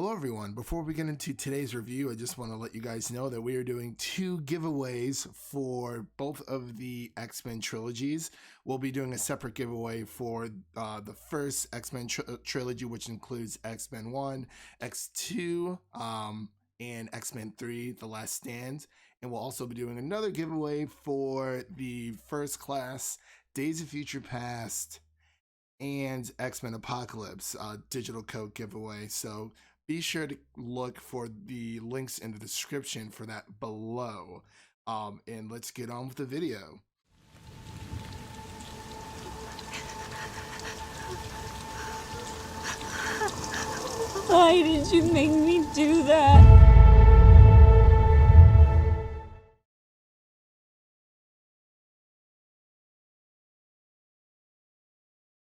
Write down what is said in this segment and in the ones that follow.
Hello everyone. Before we get into today's review, I just want to let you guys know that we are doing two giveaways for both of the X-Men trilogies. We'll be doing a separate giveaway for the first X-Men trilogy, which includes X-Men 1, X2, and X-Men 3, The Last Stand. And we'll also be doing another giveaway for the First Class, Days of Future Past, and X-Men Apocalypse digital code giveaway. So be sure to look for the links in the description for that below. And let's get on with the video. Why did you make me do that?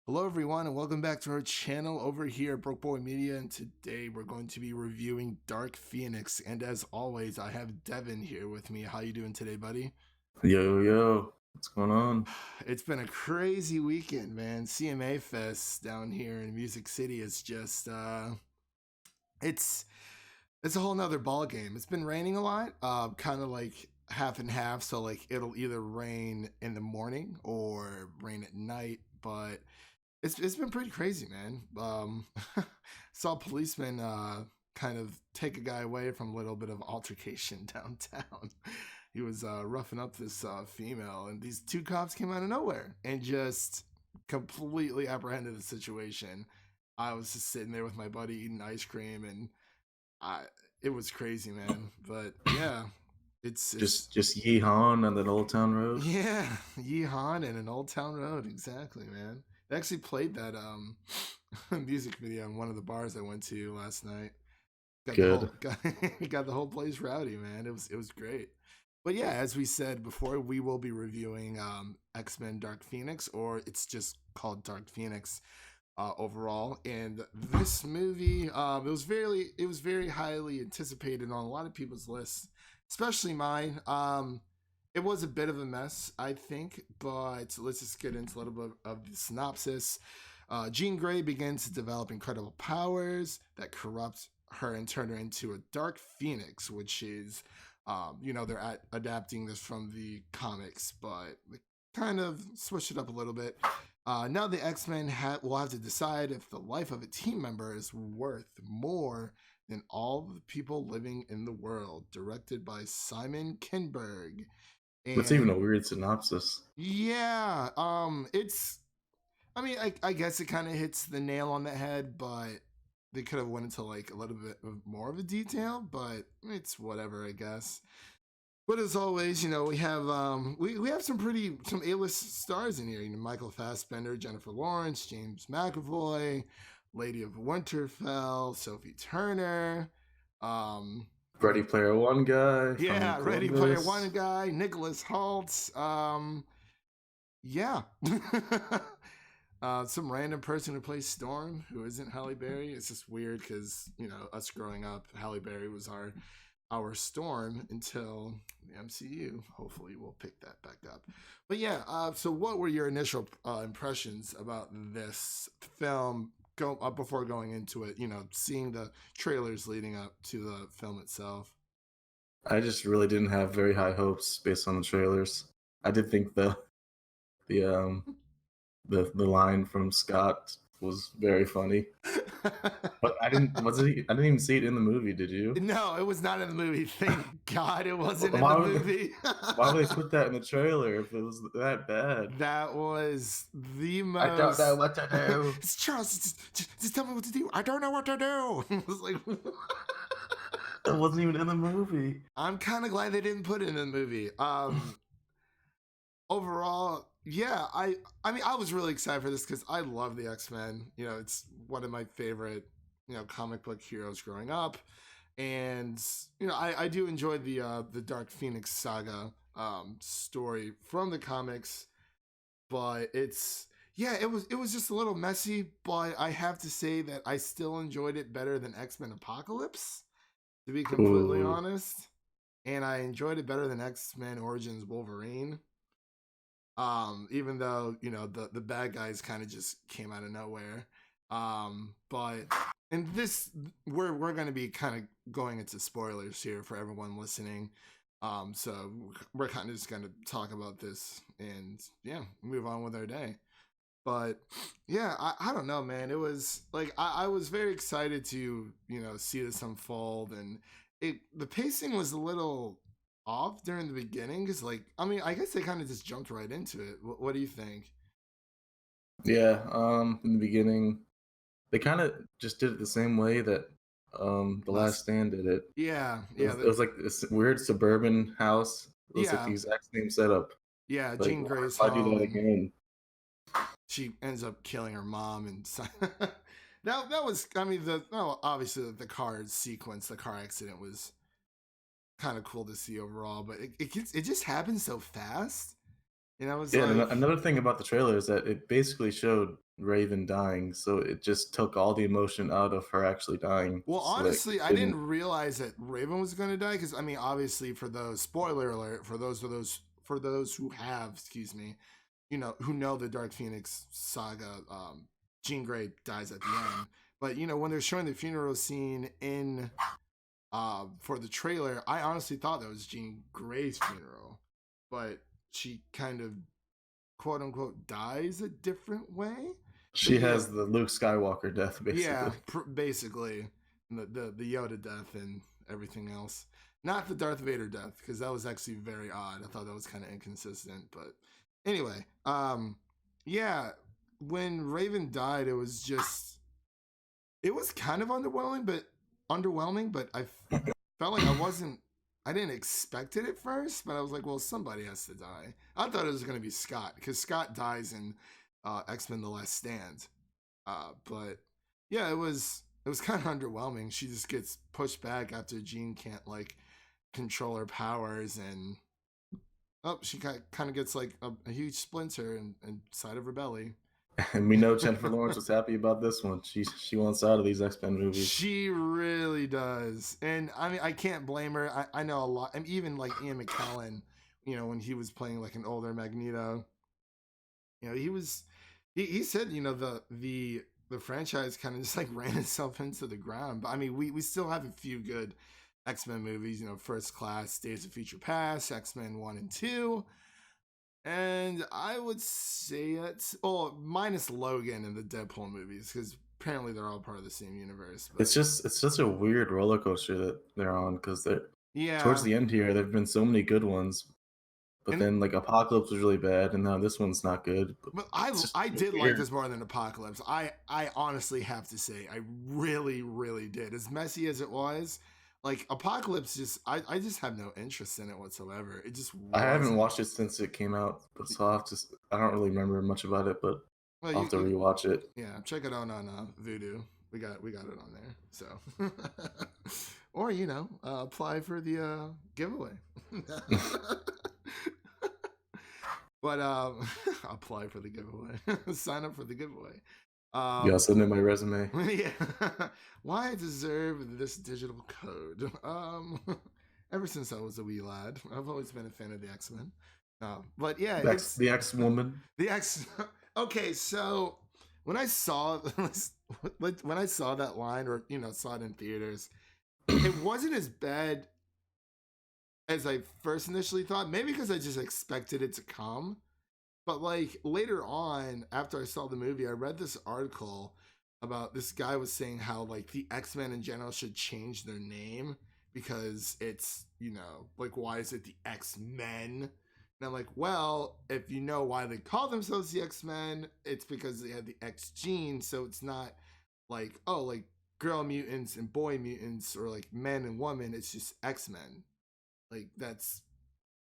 Hello everyone and welcome back to our channel over here at Broke Boy Media, and today we're going to be reviewing Dark Phoenix, and as always I have Devin here with me. How you doing today, buddy? Yo, what's going on? It's been a crazy weekend, man. CMA Fest down here in Music City is just it's a whole nother ball game. It's been raining a lot, kind of like half and half, so like it'll either rain in the morning or rain at night, but it's been pretty crazy, man. Saw a policeman kind of take a guy away from a little bit of altercation downtown. He was roughing up this female, and these two cops came out of nowhere and just completely apprehended the situation. I was just sitting there with my buddy eating ice cream, and it was crazy, man. But yeah, it's just yeehaw on that Old Town Road. Yeah, yeehaw and an Old Town Road, exactly, man. They actually played that music video in one of the bars I went to last night. Good. Got the whole place rowdy, man. It was great. But yeah, as we said before, we will be reviewing X-Men Dark Phoenix, or it's just called Dark Phoenix overall. And this movie, it was very highly anticipated on a lot of people's lists, especially mine. It was a bit of a mess, I think, but let's just get into a little bit of the synopsis. Jean Grey begins to develop incredible powers that corrupt her and turn her into a Dark Phoenix, which is, they're adapting this from the comics, but they kind of switched it up a little bit. Now the X-Men will have to decide if the life of a team member is worth more than all the people living in the world. Directed by Simon Kinberg. That's even a weird synopsis. Yeah, I guess it kind of hits the nail on the head, but they could have went into like a little bit more of a detail, but it's whatever, I guess. But as always, we have we have some A-list stars in here. Michael Fassbender, Jennifer Lawrence, James McAvoy, Lady of Winterfell, Sophie Turner, Ready Player One guy. Yeah, Ready Player One guy, Nicholas Hoult. Yeah. Some random person who plays Storm, who isn't Halle Berry. It's just weird because, us growing up, Halle Berry was our Storm until the MCU. Hopefully we'll pick that back up. But yeah, so what were your initial impressions about this film before going into it, seeing the trailers leading up to the film itself? I just really didn't have very high hopes based on the trailers. I did think the line from Scott was very funny. But I didn't even see it in the movie, did you? No, it was not in the movie. Thank God it wasn't in the movie. Why would they put that in the trailer if it was that bad? That was the most... I don't know what to do. Charles, just tell me what to do. I don't know what to do. It was like... It wasn't even in the movie. I'm kind of glad they didn't put it in the movie. Overall, yeah, I was really excited for this because I love the X-Men. It's one of my favorite, comic book heroes growing up. And, I do enjoy the Dark Phoenix saga story from the comics. But it was just a little messy, but I have to say that I still enjoyed it better than X-Men Apocalypse, to be completely honest. And I enjoyed it better than X-Men Origins Wolverine. Even though, the bad guys kind of just came out of nowhere. But and this we're going to be kind of going into spoilers here for everyone listening. So we're kind of just going to talk about this and yeah, move on with our day. But yeah, I don't know, man. It was like I was very excited to see this unfold, and the pacing was a little off during the beginning because like I mean I guess they kind of just jumped right into it. What do you think? Yeah, in the beginning, they kind of just did it the same way that The Last Last Stand did it. yeah It yeah was, it was like this weird suburban house. It was like yeah the exact same setup. yeah Like, Jean Grey's why do home, that and again? she ends up killing her mom, and that was I mean the no obviously the car sequence, the car accident was kind of cool to see overall, but it just happened so fast, and I was Yeah, and like, another thing about the trailer is that it basically showed Raven dying, so it just took all the emotion out of her actually dying, well, so that honestly, I didn't didn't. realize that Raven was going to die because I mean, obviously, for those spoiler alert for those who have, excuse me, who know the Dark Phoenix saga, Jean Grey dies at the end. But when they're showing the funeral scene in for the trailer, I honestly thought that was Jean Grey's funeral, but she kind of quote unquote dies a different way. But She yeah, has the Luke Skywalker death, yeah, basically. basically the Yoda death and everything else. Not the Darth Vader death because that was actually very odd. I thought that was kind of inconsistent, but anyway, yeah, when Raven died, it was kind of underwhelming, but I felt like I didn't expect it at first, but I was like, well, somebody has to die. I thought it was going to be Scott because Scott dies in X-Men: The Last Stand. But yeah, it was kind of underwhelming. She just gets pushed back after Jean can't like control her powers, and she kind of gets like a huge splinter inside of her belly. And we know Jennifer Lawrence was happy about this one. She wants out of these X-Men movies. She really does, and I mean I can't blame her. I know a lot, and even like Ian McKellen, when he was playing like an older Magneto, he said the franchise kind of just like ran itself into the ground. But I mean we still have a few good X-Men movies, First Class, Days of Future Past, X-Men 1 and 2. And I would say it's minus Logan and the Deadpool movies because apparently they're all part of the same universe. But It's such a weird roller coaster that they're on because they're towards yeah, the end here. There've been so many good ones, but and then like Apocalypse was really bad, and now this one's not good. But but I it's just I did like weird. this more than Apocalypse. I honestly have to say I really really did. As messy as it was, like Apocalypse I just have no interest in it whatsoever. It just I haven't wasn't. watched it since it came out, but so I don't really remember much about it, but Well, I'll have to rewatch it. yeah, check it out on Voodoo. We got it on there. So, or apply for the giveaway. But apply for the giveaway. Sign up for the giveaway. Yeah, I'll Um, send in my resume. yeah. Why I deserve this digital code? Ever since I was a wee lad, I've always been a fan of the X-Men. But yeah, it's The X Woman. the X. Okay, so when I saw when I saw that line, or saw it in theaters, it wasn't as bad as I first initially thought. Maybe because I just expected it to come. But like later on, after I saw the movie, I read this article about this guy was saying how like the X-Men in general should change their name because it's, like why is it the X-Men? And I'm like, well, if you know why they call themselves the X-Men, it's because they have the X gene, so it's not like, oh, like girl mutants and boy mutants or like men and women, it's just X-Men. Like that's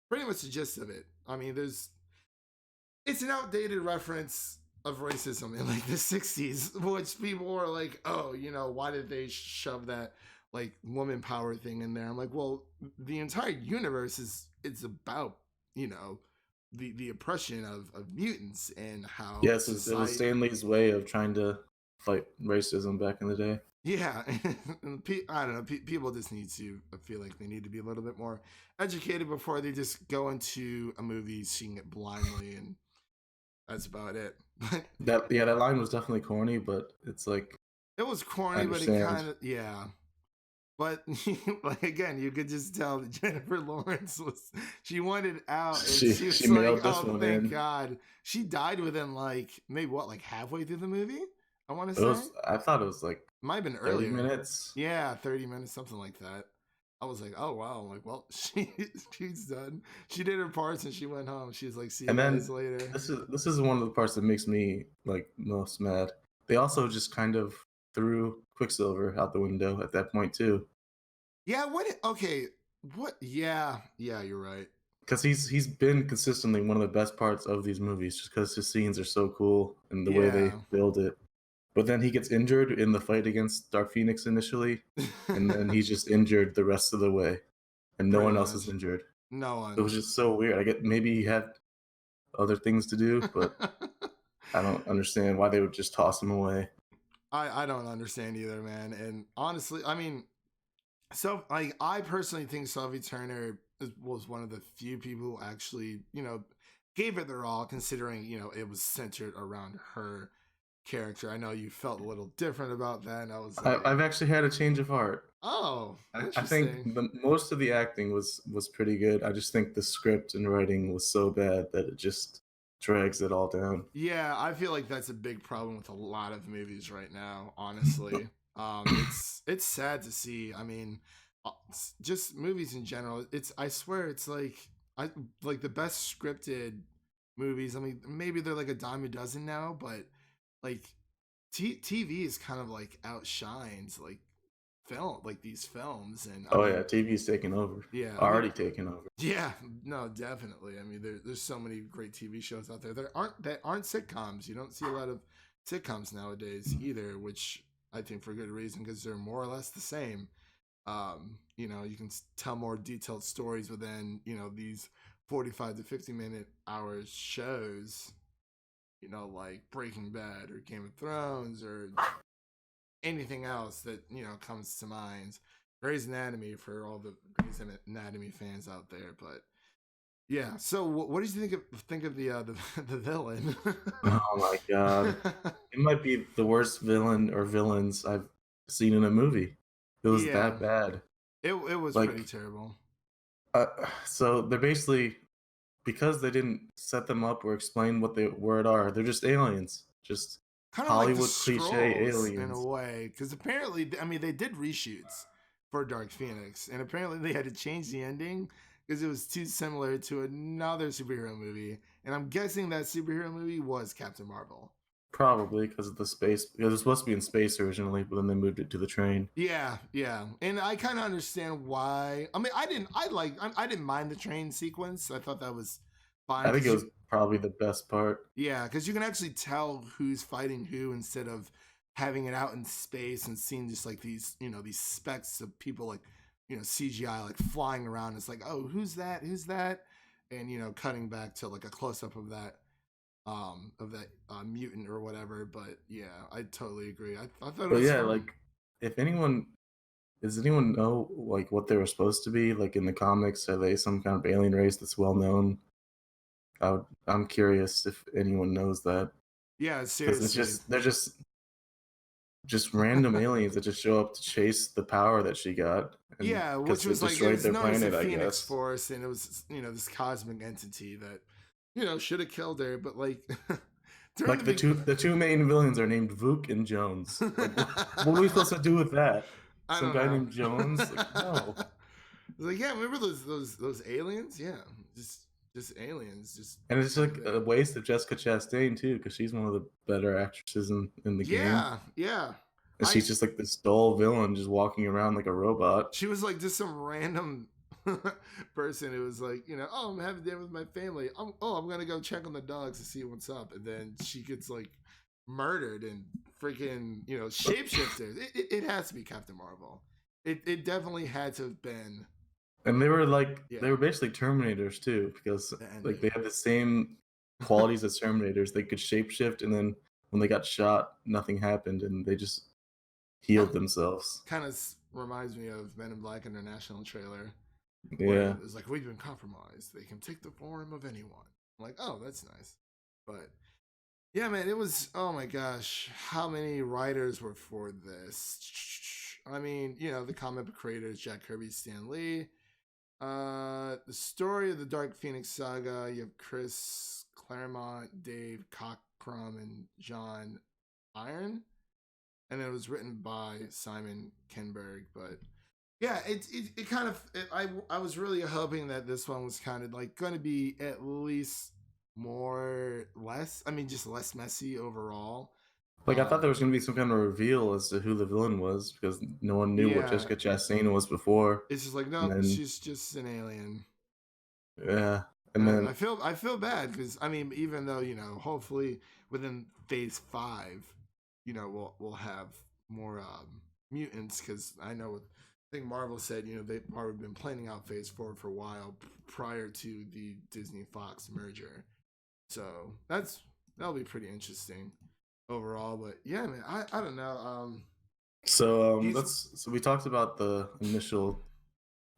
pretty much the gist of it. I mean, it's an outdated reference of racism in like the 60s, which people were like, oh, why did they shove that like woman power thing in there? I'm like, well, the entire universe is it's about, you know, the oppression of mutants and how Yes, it was society. Stan Lee's way of trying to fight racism back in the day. Yeah, and I don't know. People just need to feel like they need to be a little bit more educated before they just go into a movie seeing it blindly, and that's about it. But That line was definitely corny, but it's like It was I corny, but it understand. kind of yeah. But like again, you could just tell that Jennifer Lawrence was she wanted out, and she She was like, mailed this "Oh, one thank in. God." She died within like maybe what, like halfway through the movie. I want to It say was I thought it was like might have been 30 earlier. minutes. Yeah, 30 minutes, something like that. I was like, "Oh wow!" I'm like, well, she's done. She did her parts, and she went home. She's like, "See you And guys then later." this is one of the parts that makes me like most mad. They also just kind of threw Quicksilver out the window at that point too, Yeah. What? Okay. What? Yeah. Yeah. You're right. because he's been consistently one of the best parts of these movies, just because his scenes are so cool and the way they Yeah. build it. But then he gets injured in the fight against Dark Phoenix initially, and then he's just injured the rest of the way, and no Pretty one else much. is injured. No It one. was just so weird. I get maybe he had other things to do, but I don't understand why they would just toss him away. I don't understand either, man. And honestly, I mean, so like I personally think Sophie Turner was one of the few people who actually, gave it their all, considering it was centered around her character. I know you felt a little different about that, and I was like, I've actually had a change of heart. oh, I think interesting. the most of the acting was pretty good. I just think the script and writing was so bad that it just drags it all down. Yeah, I feel like that's a big problem with a lot of movies right now, honestly. It's sad to see. I mean, just movies in general. I swear it's like I like the best scripted movies. I mean, maybe they're like a dime a dozen now, but like TV is kind of like outshines like film like these films, and I Oh yeah, mean, TV's taking over. yeah, I mean, Already taking over. yeah, no, definitely. I mean, there's so many great TV shows out there that aren't sitcoms. You don't see a lot of sitcoms nowadays either, which I think for good reason because they're more or less the same. You can tell more detailed stories within these 45 to 50 minute hours shows. Like Breaking Bad or Game of Thrones or anything else that comes to mind. Grey's Anatomy for all the Grey's Anatomy fans out there, but yeah. So, what did you think of the villain? Oh my god. It might be the worst villain or villains I've seen in a movie. It was Yeah, that bad. it was pretty Like, terrible. uh, so they're basically because they didn't set them up or explain what they word are. They're just aliens, just Kind of like the Hollywood cliche scrolls in a aliens. way, because apparently, I mean, they did reshoots for Dark Phoenix, and apparently they had to change the ending because it was too similar to another superhero movie. And I'm guessing that superhero movie was Captain Marvel. Probably because of the space. Because it was supposed to be in space originally, but then they moved it to the train. Yeah, yeah, and I kind of understand why. I mean, I didn't mind the train sequence. I thought that was fine I think it because was probably the best part. yeah, because you can actually tell who's fighting who instead of having it out in space and seeing just like these specks of people like CGI like flying around. It's like, oh, who's that? Who's that? And cutting back to like a close up of that mutant or whatever. But yeah, I totally agree. I thought it But was yeah, fun. like if anyone does anyone know like what they were supposed to be like in the comics? Are they some kind of alien race that's well known? I'm curious if anyone knows that Yeah, because it's seriously. just they're just random aliens that just show up to chase the power that she got, and Yeah, which because it was like it destroyed was their known as the planet, I Phoenix guess. Force, and it was this cosmic entity that should have killed her, but like during the Like the two main villains are named Vuk and Jones. Like what are we supposed to do with that? I Some don't guy know. named Jones? Like no. Like yeah, remember those aliens? Yeah, just aliens, just And it's back like a there. waste of Jessica Chastain too, because she's one of the better actresses in the game. Yeah, yeah. And I she's just like this dull villain just walking around like a robot. She was like just some random person who was like, oh, I'm having dinner with my family. I'm gonna go check on the dogs to see what's up, and then she gets like murdered and freaking shapeshifters. It has to be Captain Marvel. It definitely had to have been. And they Yeah, were basically Terminators too, because the like they ending. had the same qualities as Terminators. They could shapeshift, and then when they got shot, nothing happened, and they just kind healed themselves. kind of reminds me of Men in Black International trailer where Yeah. it's like we've been compromised. They can take the form of anyone. I'm like, oh, that's nice, but Yeah, man, it was. Oh my gosh, how many writers were for this? I mean, the comic book creators Jack Kirby, Stan Lee. The story of the Dark Phoenix saga. You have Chris Claremont, Dave Cockrum, and John Byrne, and it was written by Simon Kinberg. But yeah, it kind of I was really hoping that this one was kind of like going to be at least more less. I mean, just less messy overall. Like I thought Um, there was gonna be some kind of reveal as to who the villain was because no one knew what yeah, Jessica Chastain was before, it's just like and nope, then she's just an alien. yeah, and And then I feel bad because I mean, even though hopefully within Phase 5, we'll have more mutants because I think Marvel said they've already been planning out Phase 4 for a while prior to the Disney Fox merger, so that'll be pretty interesting overall. But yeah, man, I don't know. so He's let's so we talked about the initial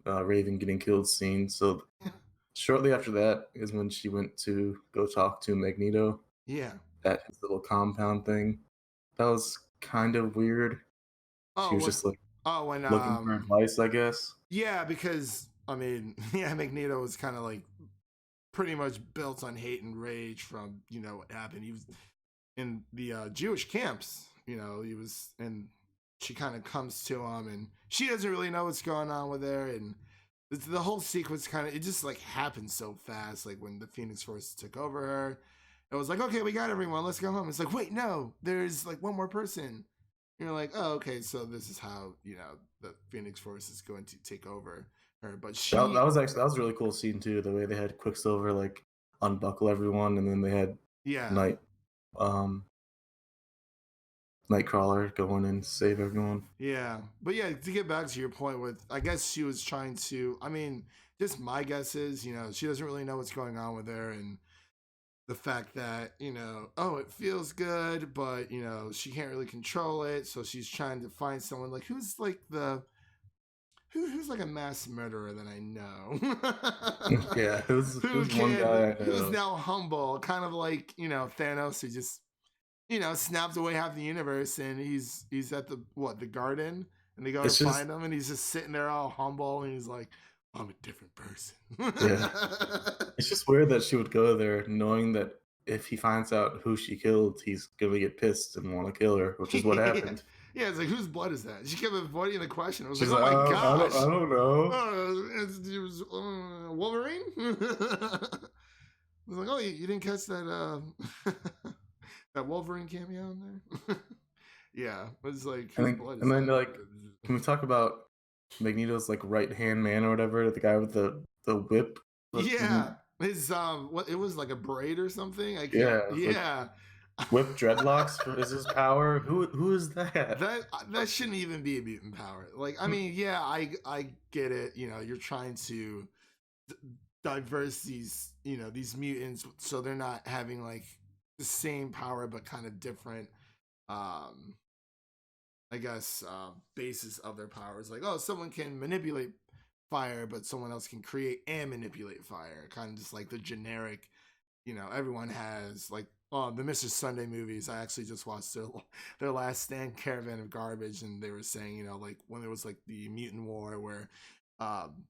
Raven getting killed scene. So shortly after that is when she went to go talk to Magneto yeah. at his little compound thing. That was kind of weird. She Oh, was what? just like Oh, when looking for advice, I guess. yeah, because I mean, yeah, Magneto was kind of like pretty much built on hate and rage from what happened. He was in the Jewish camps. He was, and she kind of comes to him, and she doesn't really know what's going on with her, and the whole sequence kind of it just like happened so fast. Like when the Phoenix Force took over her, it was like, okay, we got everyone, let's go home. It's like, wait, no, there's like one more person. You're like, oh, okay, so this is how the Phoenix Force is going to take over her. But That was actually that was a really cool scene too. The way they had Quicksilver like unbuckle everyone, and then they had yeah, Night um Nightcrawler go in and save everyone. yeah, but yeah, to get back to your point with, I guess she was trying to. I mean, just my guess is, she doesn't really know what's going on with her, and the fact that oh, it feels good, but she can't really control it, so she's trying to find someone like who's like who's like a mass murderer that I know. Yeah, who's one guy I Who's know. now humble, kind of like Thanos, who just snapped away half the universe, and he's at the garden, and they go to It's just find him, and he's just sitting there all humble, and he's like, I'm a different person. yeah. It's just weird that she would go there knowing that if he finds out who she killed, he's gonna get pissed and want to kill her, which is what Yeah, happened. yeah, it's like whose blood is that? She kept avoiding the question. I was like, She's oh like, my I gosh, don't know. it was Wolverine. I was like, oh, you didn't catch that that Wolverine cameo in there? Yeah, it was like, And whose then, blood is and then that? like, can we talk about Magneto's like right hand man or whatever, the guy with the whip? But Yeah, his what it was like a braid or something. I can't. yeah, it's like Yeah, whip dreadlocks is his power. Who is that? that shouldn't even be a mutant power. Like, I mean, yeah, I get it. You're trying to d- diverse these mutants so they're not having like the same power but kind of different. Um, I guess basis of their powers. Like, oh, someone can manipulate fire, but someone else can create and manipulate fire. Kind of just like the generic, everyone has like the Mr. Sunday movies. I actually just watched their last stand, Caravan of Garbage, and they were saying, like when there was like the mutant war where um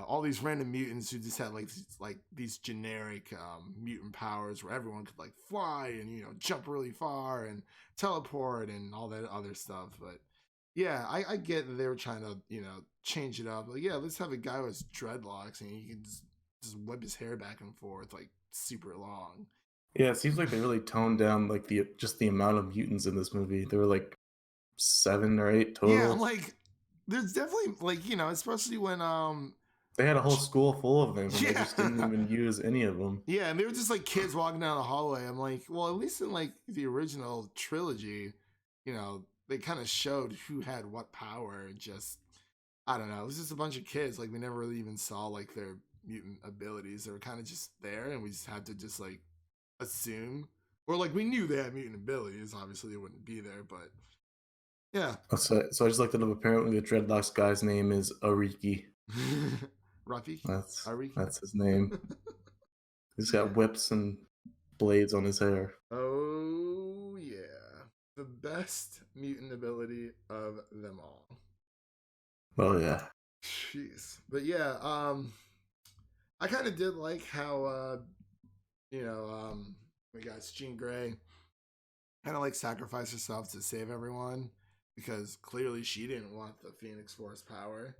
all these random mutants who just had like these generic mutant powers where everyone could like fly and jump really far and teleport and all that other stuff. But yeah, I get that they were trying to change it up. Like, yeah, let's have a guy with dreadlocks and he can just whip his hair back and forth like super long. Yeah, it seems like they really toned down like the amount of mutants in this movie. There were like 7 or 8 Yeah, I'm total. like, there's definitely like especially when They had a whole school full of them, and they just didn't yeah. even use any of them. Yeah, and they were just like kids walking down the hallway. I'm like, well, at least in like the original trilogy, they kind of showed who had what power. And just, I don't know, it was just a bunch of kids. Like, we never really even saw like their mutant abilities. They were kind of just there, and we just had to just like assume, or like we knew they had mutant abilities. Obviously, they wouldn't be there, but yeah. So I just looked it up. Apparently, the dreadlocks guy's name is Ariki. Rafiki, That's Ariki. that's his name. He's got whips and blades on his hair. Oh yeah, the best mutant ability of them all. Oh yeah. Jeez, but yeah, I kind of did like how you know, we got Jean Grey kind of like sacrificed herself to save everyone because clearly she didn't want the Phoenix Force power.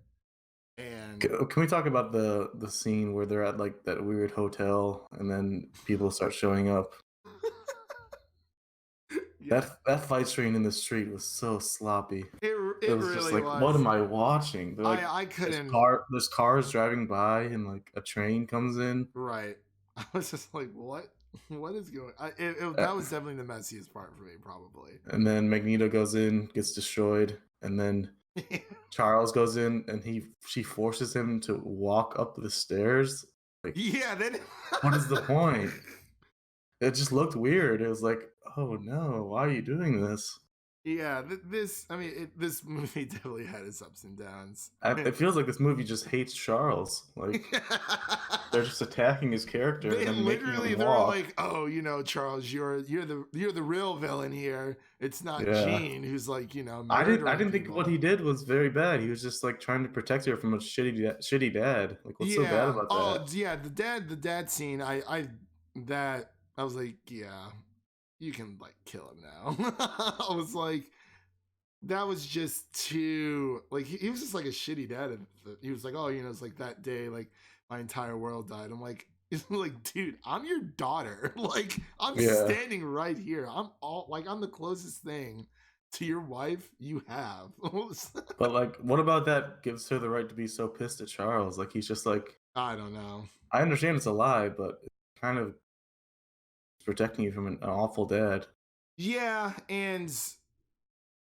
And Can we talk about the scene where they're at like that weird hotel and then people start showing up? yeah, That fight scene in the street was so sloppy. It it was just really like, what was. am I watching? They're like, I couldn't. there's cars driving by, and like a train comes in. Right. I was just like, what? What is going? Uh, That was definitely the messiest part for me, probably. and then Magneto goes in, gets destroyed, and then Charles goes in, and she forces him to walk up the stairs. Like, yeah. Then what is the point? It just looked weird. It was like, oh no, why are you doing this? yeah. This. I mean, this movie definitely had its ups and downs. It feels like this movie just hates Charles. Like they're just attacking his character They and then making literally him they're walk. like, oh, you know, Charles, you're the real villain here. It's not Yeah. Jean who's like, you know, I didn't murdering think people. what he did was very bad. He was just like trying to protect her from a shitty dad. Like what's so bad Yeah. about Oh, that? yeah. The dad scene. I was like, yeah, you can like kill him now. I was like, that was just too like he was just like a shitty dad. He was like, oh, you know, it's like that day, like my entire world died. I'm like, like, dude, I'm your daughter. Like, I'm Yeah. standing right here. I'm the closest thing to your wife you have. But like, what about that gives her the right to be so pissed at Charles? Like he's just like, I don't know. I understand it's a lie, but it's kind of protecting you from an awful dad. Yeah, and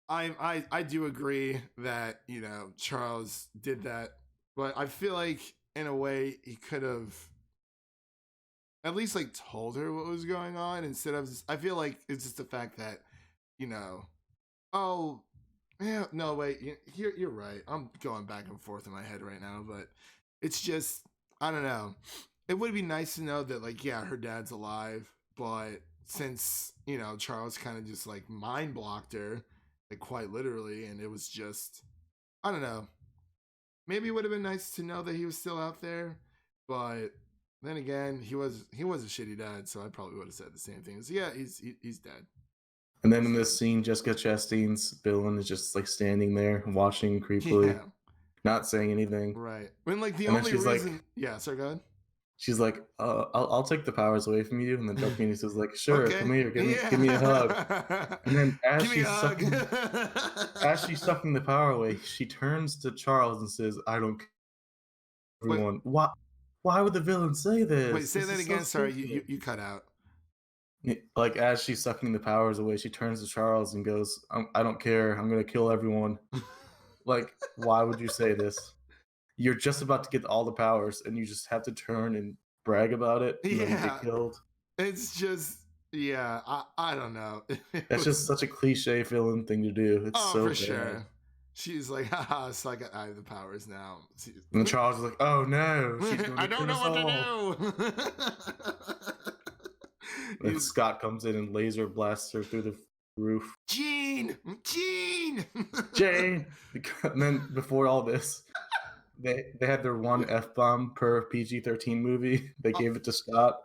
I do agree that, you know, Charles did that, but I feel like in a way he could have at least like told her what was going on instead of I feel like it's just the fact that, you know, oh yeah, no wait, you're right. I'm going back and forth in my head right now, but it's just I don't know. It would be nice to know that like yeah, her dad's alive, but since, you know, Charles kind of just like mind blocked her, like quite literally, and it was just I don't know. Maybe it would have been nice to know that he was still out there, but then again, he was a shitty dad, so I probably would have said the same thing. So yeah, he's dead. And then in this scene, Jessica Chastain's villain is just like standing there watching creepily, Yeah, not saying anything. right. When like the And then only she's reason, like, yeah. Sorry, go ahead. she's like, I'll take the powers away from you. And then Dark Phoenix is like, sure, Okay, come here, yeah. give me a hug. And then Give me a hug. as she's sucking the power away, she turns to Charles and says, I don't care, everyone. Why would the villain say this? Wait, say This that is so again. Sorry, stupid." you cut out. Like as she's sucking the powers away, she turns to Charles and goes, I don't care. I'm gonna kill everyone. Like, why would you say this? You're just about to get all the powers, and you just have to turn and brag about it, and then Yeah, get killed. it's just yeah. I don't know. That's just such a cliche villain thing to do. It's oh so for bad. sure. She's like, haha, so I have the powers now. And Charles is like, oh no, she's gonna I don't kill know us what all. to do. Then Scott comes in and laser blasts her through the roof. Gene. Jane. And then before all this, they had their one F-bomb per PG-13 movie. They gave it to Scott.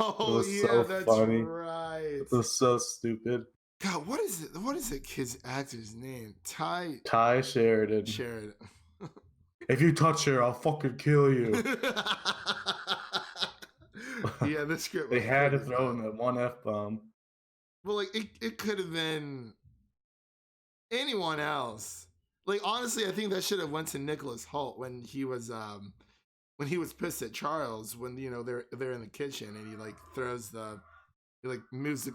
Oh it was yeah, so that's funny. right. It was so stupid. God, what is it? What is the kid's actor's name? Ty Sheridan. If you touch her, I'll fucking kill you. Yeah, the script. They had to throw in that one F-bomb. Well, like it could have been anyone else. Like honestly, I think that should have went to Nicholas Hoult when he was pissed at Charles when you know they're in the kitchen and he like throws the he like moves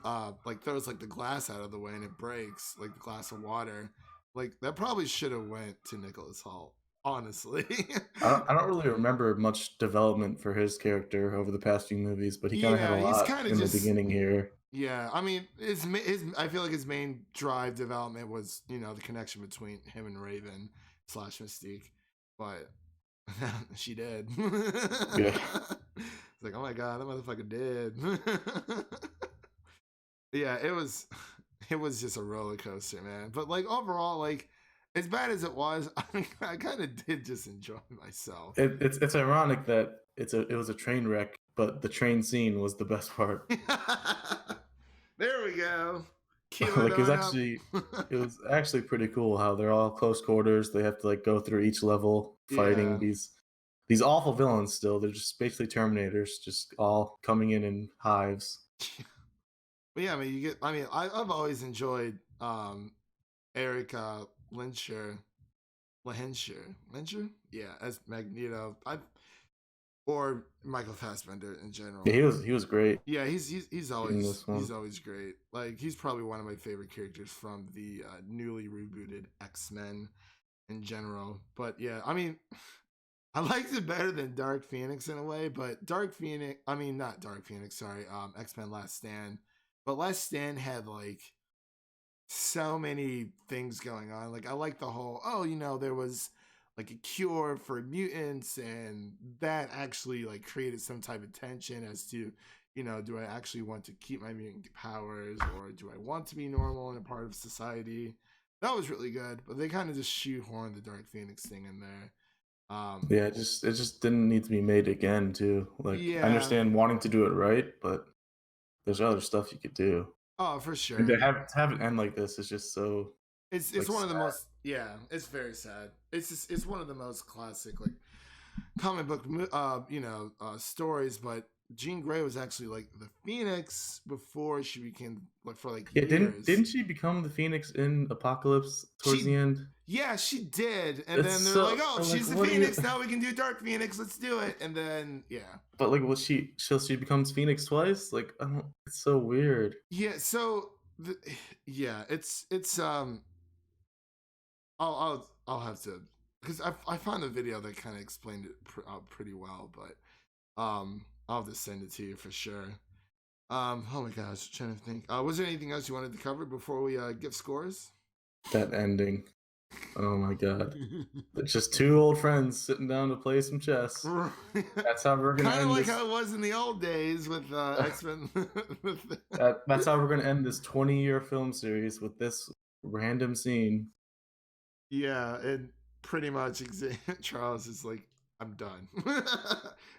like throws like the glass out of the way and it breaks like the glass of water. Like that probably should have went to Nicholas Hoult. Honestly, I don't really remember much development for his character over the past few movies, but he kind of had a lot in the beginning here. Yeah, I mean, his I feel like his main drive development was, you know, the connection between him and Raven / Mystique, but she did. Yeah, It's like, oh my god, that motherfucker did. Yeah, it was it was just a roller coaster, man. But like overall, like as bad as it was, I kind of did just enjoy myself. It's ironic that it was a train wreck, but the train scene was the best part. There we go. Cue it Like on up. it was actually pretty cool how they're all close quarters. They have to like go through each level fighting Yeah. these awful villains. Still, they're just basically Terminators, just all coming in hives. But yeah, I mean, you get. I mean, I've always enjoyed Erica Lyncher, yeah, as Magneto. Or Michael Fassbender in Yeah, general. he was great Yeah, he's in this one. always great. Like he's probably one of my favorite characters from the newly rebooted X-Men in general. But yeah, I mean, I liked it better than Dark Phoenix in a way. But Dark Phoenix, I mean not Dark Phoenix, sorry, X-Men Last Stand. But Last Stand had like so many things going on. Like I like the whole, oh, there was like a cure for mutants and that actually like created some type of tension as to, do I actually want to keep my mutant powers or do I want to be normal and a part of society? That was really good, but they kind of just shoehorned the Dark Phoenix thing in there. Yeah, it just didn't need to be made again too. Like I Yeah. understand wanting to do it right, but there's other stuff you could do. Oh, for And sure. to have it end like this is just so It's like one of sad. the most, yeah, it's very sad. It's one of the most classic like comic book stories, but Jean Grey was actually like the Phoenix before she became like for like Yeah, years. didn't she become the Phoenix in Apocalypse towards the She end? Yeah, she did. And It's then they're like, so "Oh, like she's the what do you? Phoenix. Now we can do Dark Phoenix. Let's do it." And then yeah. But like was she becomes Phoenix twice? Like I don't. It's so weird. Yeah, so yeah, it's I'll have to because I found a video that kind of explained it pretty well, but I'll just send it to you for sure. Oh my gosh, trying to think. Was there anything else you wanted to cover before we give scores? That ending. Oh my god. It's just two old friends sitting down to play some chess. That's how we're gonna Kind of end like this. how it was in the old days with X-Men. That's how we're gonna end this 20-year film series with this random scene. Yeah, and pretty much Charles is like, I'm done.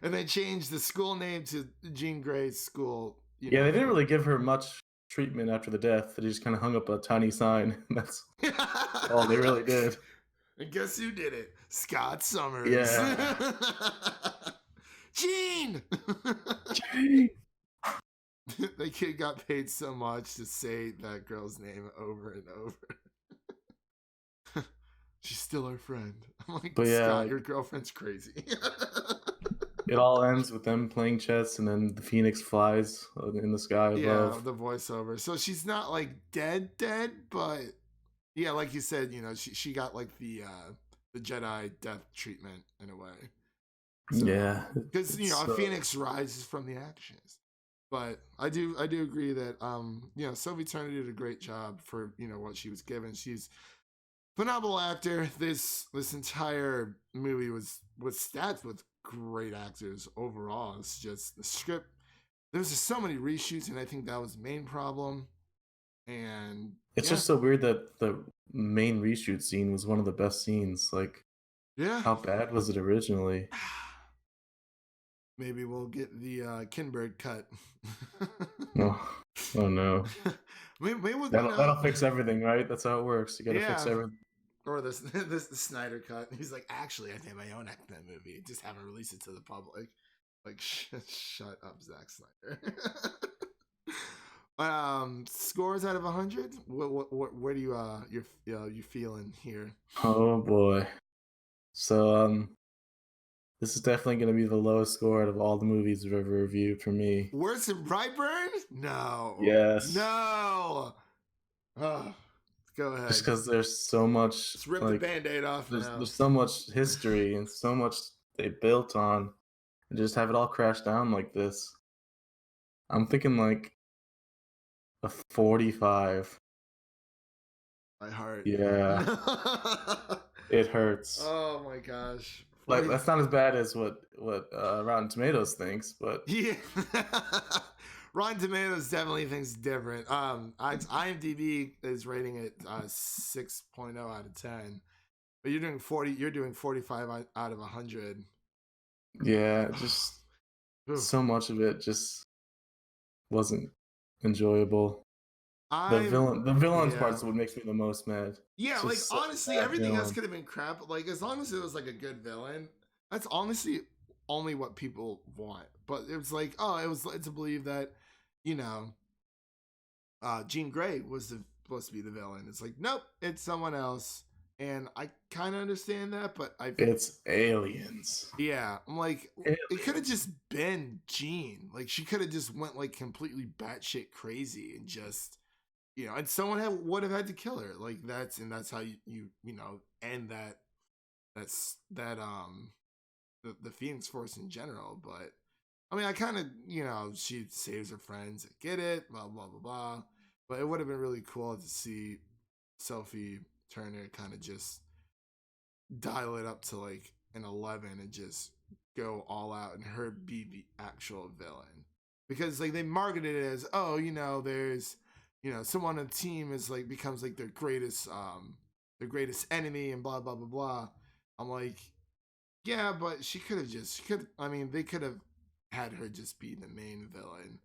And they changed the school name to Jean Grey's school. Yeah, they didn't really give her much treatment after the death. They just kind of hung up a tiny sign. That's all they really did. And guess who did it? Scott Summers. Yeah. Gene! Gene! The kid got paid so much to say that girl's name over and over. She's still our friend. I'm like, But yeah, Scott, like, your girlfriend's crazy. it all ends with them playing chess, and then the phoenix flies in the sky above. Yeah, the voiceover. So she's not like dead, but yeah, like you said, she got like the Jedi death treatment in a way. So, yeah, because a phoenix rises from the ashes. But I do agree that Sylvie Turner did a great job for what she was given. She's phenomenal actor. This entire movie was stacked with great actors overall. It's just the script. There's just so many reshoots, and I think that was the main problem. And it's just so weird that the main reshoot scene was one of the best scenes. Like, yeah, how bad was it originally? Maybe we'll get the Kinberg cut. Oh no. Maybe we'll, that'll fix everything, right? That's how it works. You gotta fix everything. Or this the Snyder cut. He's like, actually, I made my own X-Men movie. Just haven't released it to the public. Like, shut up, Zack Snyder. Scores out of 100. Where do you feeling here? Oh boy. So this is definitely going to be the lowest score out of all the movies we've ever reviewed for me. Worse than Brightburn? No. Yes. No. Oh, go ahead. Just because there's so much. Let's rip the Band-Aid off. There's so much history and so much they built on, and just have it all crash down like this. I'm thinking like a 45. My heart. Yeah. It hurts. Oh my gosh. Like that's not as bad as what Rotten Tomatoes thinks, but yeah. Rotten Tomatoes definitely thinks different. IMDb is rating it 6.0 out of 10. But you're doing 40. You're doing 45 out of 100. Yeah, just so much of it just wasn't enjoyable. The villain's Yeah. part's what makes me the most mad. Yeah, It's like just such a honestly, bad everything else villain. could have been crap. Like as long as it was like a good villain, that's honestly only what people want. But it was like, oh, it was led to believe that, you know, Jean Grey was supposed to be the villain. It's like, nope, it's someone else. And I kind of understand that, but It's aliens. yeah, I'm like, it could have Aliens. just been Jean. Like she could have just went like completely batshit crazy and just, and someone would have had to kill her. Like that's how you know end the Phoenix Force in general. But I mean, I kind of she saves her friends. I get it, blah blah blah blah. But it would have been really cool to see Sophie Turner kind of just dial it up to like an 11 and just go all out and her be the actual villain. Because like they marketed it as, oh, there's someone on the team is like becomes like their greatest enemy and blah blah blah blah. I'm like, yeah, but they could have had her just be the main villain.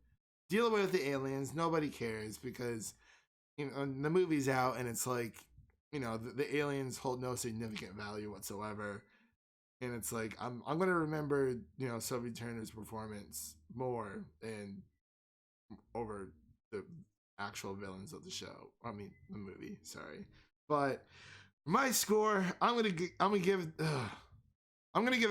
Deal with the aliens, nobody cares because the movie's out and it's like, the aliens hold no significant value whatsoever. And it's like I'm gonna remember, Sophie Turner's performance more and over the actual villains of the show. I mean the movie, sorry. But my score, I'm gonna give it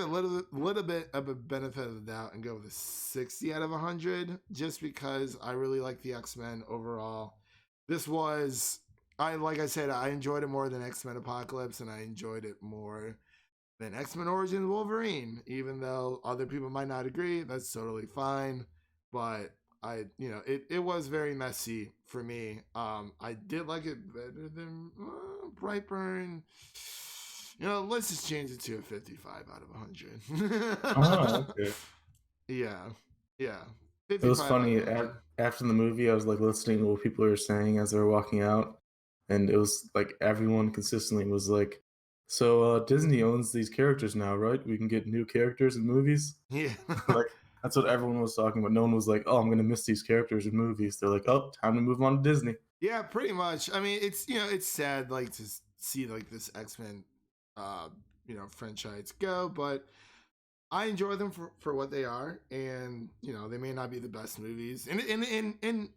a little bit of a benefit of the doubt and go with a 60 out of 100, just because I really like the X-Men overall. This was, like I said, I enjoyed it more than X-Men Apocalypse, and I enjoyed it more than X-Men Origins Wolverine. Even though other people might not agree, that's totally fine. But it was very messy for me. I did like it better than Brightburn. Let's just change it to a 55 out of 100. Oh, okay. Yeah. Yeah. It was 55 out of funny. 100. After the movie, I was like listening to what people were saying as they were walking out, and it was like everyone consistently was like, "So Disney owns these characters now, right? We can get new characters in movies." Yeah. Like that's what everyone was talking about. No one was like, "Oh, I'm gonna miss these characters in movies." They're like, "Oh, time to move on to Disney." Yeah, pretty much. I mean, it's sad like to see like this X-Men franchise go, but I enjoy them for what they are, and they may not be the best movies, and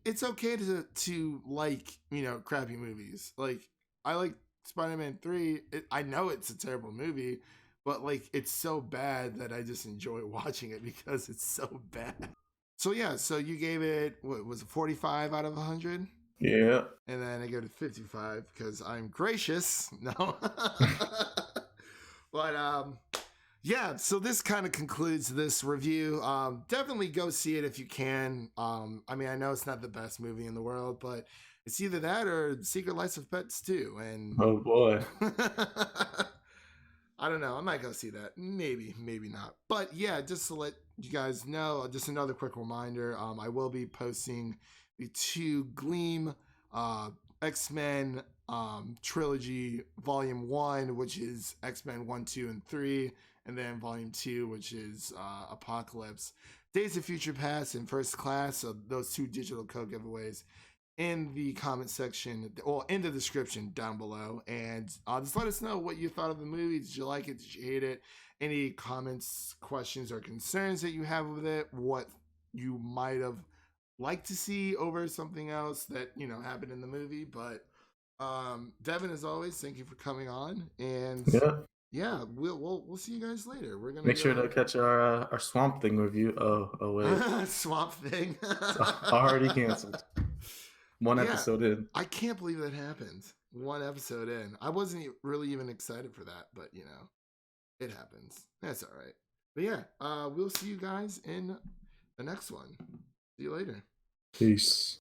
it's okay to like crappy movies. Like I like Spider-Man 3. I know it's a terrible movie, but like it's so bad that I just enjoy watching it because it's so bad. So yeah, so you gave it, what was it, 45 out of 100? Yeah. And then I go to 55 because I'm gracious. No. But yeah, so this kind of concludes this review. Definitely go see it if you can. I mean, I know it's not the best movie in the world, but it's either that or Secret Life of Pets 2. And Oh boy. I don't know. I might go see that. Maybe, maybe not. But yeah, just to let you guys know, just another quick reminder. I will be posting the 2 Gleam X-Men trilogy volume 1, which is X-Men 1, 2, and 3, and then volume 2, which is Apocalypse, Days of Future Past, and First Class. So those 2 digital code giveaways in the comment section, or in the description down below, and just let us know what you thought of the movie. Did you like it? Did you hate it? Any comments, questions, or concerns that you have with it? What you might have liked to see over something else that happened in the movie. But Devin, as always, thank you for coming on, and Yeah. yeah, we'll see you guys later. We're gonna Make sure to go catch our Swamp Thing review. Oh wait, Swamp Thing. it's already canceled. One Yeah, episode in. I can't believe that happened. 1 episode in. I wasn't really even excited for that, but it happens. That's all right. But yeah, we'll see you guys in the next one. See you later. Peace.